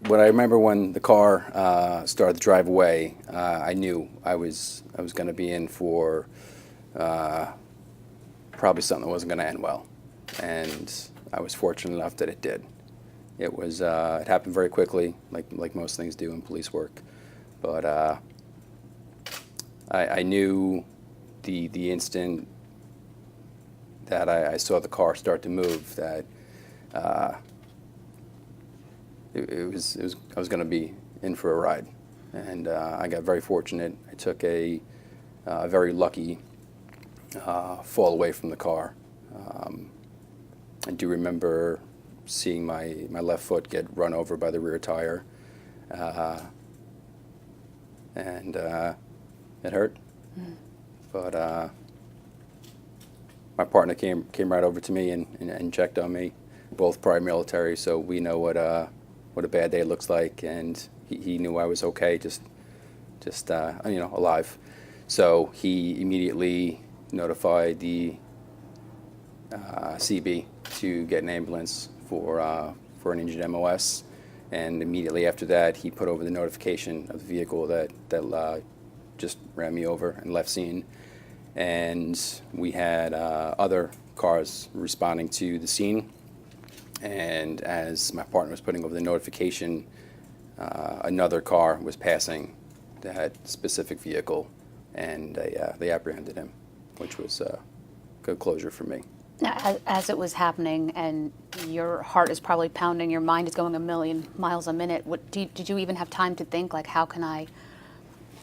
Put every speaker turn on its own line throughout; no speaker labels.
When I remember when the car started to drive away, I knew I was going to be in for probably something that wasn't going to end well, and I was fortunate enough that it did. It happened very quickly, like most things do in police work, but I knew the instant that I saw the car start to move that I was going to be in for a ride, and I got very fortunate. I took a very lucky fall away from the car. I do remember seeing my left foot get run over by the rear tire, and it hurt. But my partner came right over to me and checked on me. Both prior military, so we know what a bad day looks like, and he knew I was okay, just alive. So he immediately notified the CB to get an ambulance for an injured MOS, and immediately after that he put over the notification of the vehicle that just ran me over and left scene. And we had other cars responding to the scene, and as my partner was putting over the notification, another car was passing that specific vehicle, and they apprehended him, which was good closure for me.
Now, as it was happening, and your heart is probably pounding, your mind is going a million miles a minute, did you even have time to think, like, how can I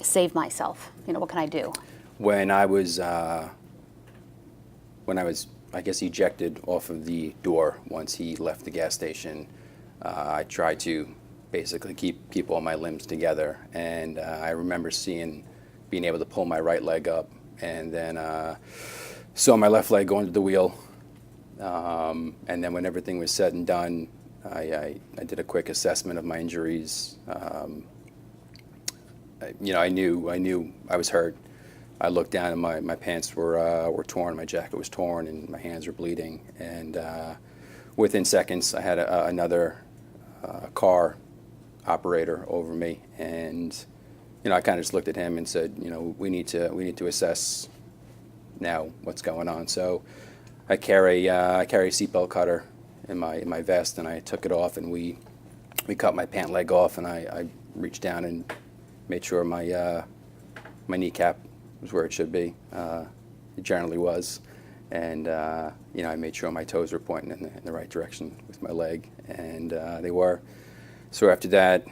save myself? What can I do?
When I was, I guess, ejected off of the door once he left the gas station, I tried to basically keep all my limbs together, and I remember being able to pull my right leg up, and then saw my left leg go under the wheel, and then when everything was said and done, I did a quick assessment of my injuries. I knew I was hurt. I looked down and my pants were torn, my jacket was torn, and my hands were bleeding. And within seconds, I had another car operator over me, and I kind of just looked at him and said, we need to assess now what's going on. So I carry a seatbelt cutter in my vest, and I took it off, and we cut my pant leg off, and I reached down and made sure my kneecap was where it should be. It generally was, and I made sure my toes were pointing in the right direction with my leg, and they were. So after that,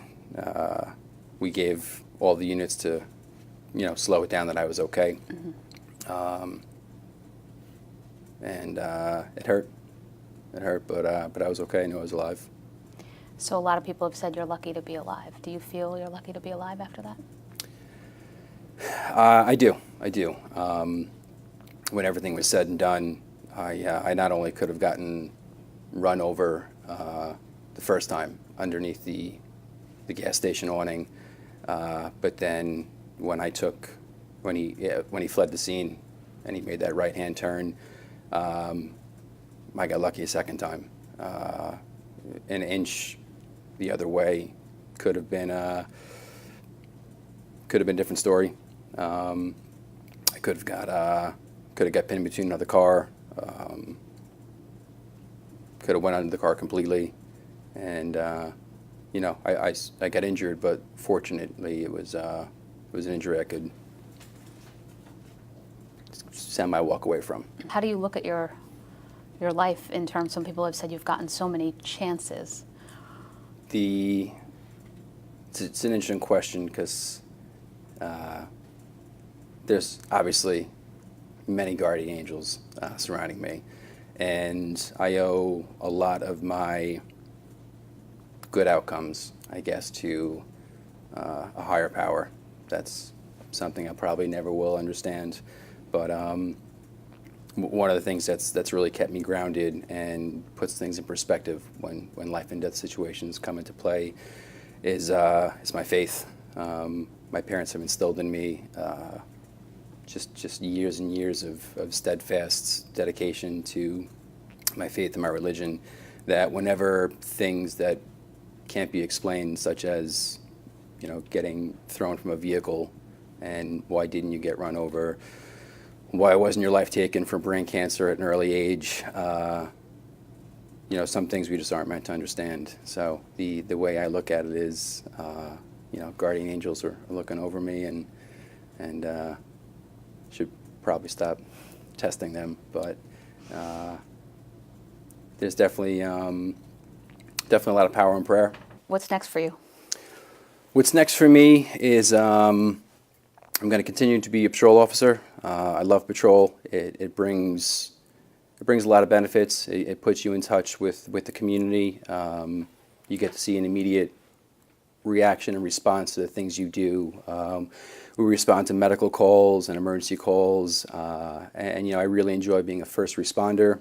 we gave all the units to slow it down that I was okay. And it hurt, but I was okay. I knew I was alive.
So a lot of people have said you're lucky to be alive. Do you feel you're lucky to be alive after that?
I do. When everything was said and done, I not only could have gotten run over the first time underneath the gas station awning, but then when he fled the scene and he made that right-hand turn, I got lucky a second time. An inch the other way could have been a different story. I could have got pinned between another car. Could have went under the car completely, and I got injured, but fortunately it was an injury I could semi walk away from.
How do you look at your life in terms? Some people have said you've gotten so many chances.
It's an interesting question because there's obviously many guardian angels surrounding me, and I owe a lot of my good outcomes, I guess, to a higher power. That's something I probably never will understand, but one of the things that's really kept me grounded and puts things in perspective when life and death situations come into play is my faith. My parents have instilled in me just years and years of steadfast dedication to my faith and my religion, that whenever things that can't be explained, such as, you know, getting thrown from a vehicle, and why didn't you get run over? Why wasn't your life taken for brain cancer at an early age? You know, some things we just aren't meant to understand. So the way I look at it is, you know, guardian angels are looking over me, and should probably stop testing them. But there's definitely definitely a lot of power in prayer.
What's next for you?
What's next for me is I'm going to continue to be a patrol officer. I love patrol. It brings a lot of benefits. It puts you in touch with the community. You get to see an immediate reaction and response to the things you do. We respond to medical calls and emergency calls, and you know, I really enjoy being a first responder.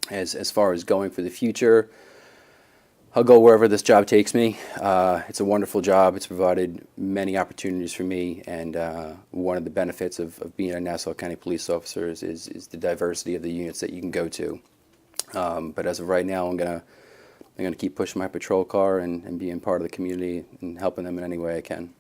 As far as going for the future, I'll go wherever this job takes me. It's a wonderful job. It's provided many opportunities for me, and one of the benefits of being a Nassau County police officer is the diversity of the units that you can go to. But as of right now, I'm gonna keep pushing my patrol car and being part of the community and helping them in any way I can.